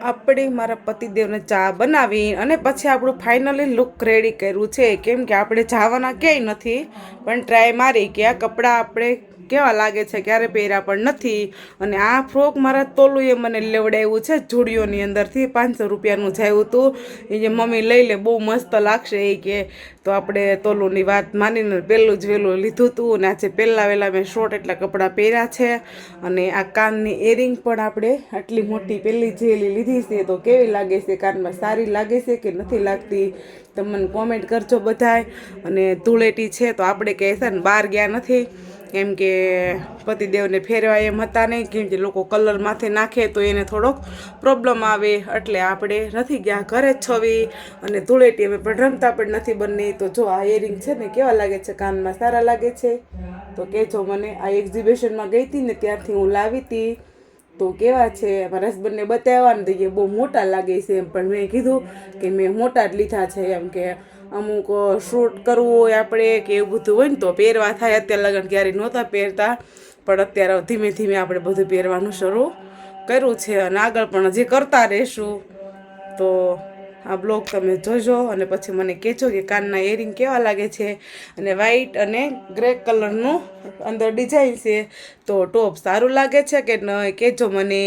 આપણે મારા પતિદેવને ચા બનાવી અને પછી આપણું ફાઇનલી લુક રેડી કર્યું છે, કેમ કે આપણે જવાના ક્યાંય નથી, પણ ટ્રાય મારી કે આ કપડાં આપણે કેવા લાગે છે, ક્યારે પહેર્યા પણ નથી. અને આ ફ્રોક મારા તોલુએ મને લેવડાવ્યું છે જુડિયોની અંદરથી, 500 રૂપિયાનું જાયું હતું. એ જે મમ્મી લઈ લે, બહુ મસ્ત લાગશે એ કે. તો આપણે તોલુની વાત માનીને પહેલું જ વહેલું લીધું હતું. અને આજે પહેલાં મેં શોર્ટ એટલા કપડાં પહેર્યા છે. અને આ કાનની એરિંગ પણ આપણે આટલી મોટી પહેલી જેલી લીધી છે. તો કેવી લાગે છે કાનમાં, સારી લાગે છે કે નથી લાગતી, તમે મને કોમેન્ટ કરજો બધાય. અને ધૂળેટી છે તો આપણે કહે છે ને બહાર ગયા નથી, કેમ કે પતિદેવને ફેરવા એમ હતા નહીં, કેમ કે લોકો કલર માથે નાખે તો એને થોડોક પ્રોબ્લેમ આવે, એટલે આપણે નથી ગયા, ઘરે જ છવી. અને ધૂળેટી અમે પણ રમતા પણ નથી બંને. તો જો આ ઇયરિંગ છે ને કેવા લાગે છે કાનમાં, સારા લાગે છે તો કહેજો મને. આ એક્ઝિબિશનમાં ગઈ હતી ને ત્યાંથી હું લાવી હતી. તો કેવા છે મારા હસબન્ડને બતાવ્યા ને, તો બહુ મોટા લાગે છે એમ, પણ મેં કીધું કે મેં મોટા જ લીધા છે એમ, કે અમુક શૂટ કરવું હોય આપણે કે એવું બધું હોય ને તો પહેરવા થાય. અત્યારે લગ્ન ક્યારેય નહોતા પહેરતા, પણ અત્યારે ધીમે ધીમે આપણે બધું પહેરવાનું શરૂ કર્યું છે અને આગળ પણ હજી કરતા રહીશું. તો આ બ્લોગ તમે જોજો અને પછી મને કહેજો કે કાનના ઇયરિંગ કેવા લાગે છે. અને વ્હાઈટ અને ગ્રે કલરનું અંદર ડિઝાઇન છે, તો ટોપ સારું લાગે છે કે નહીં કહેજો મને.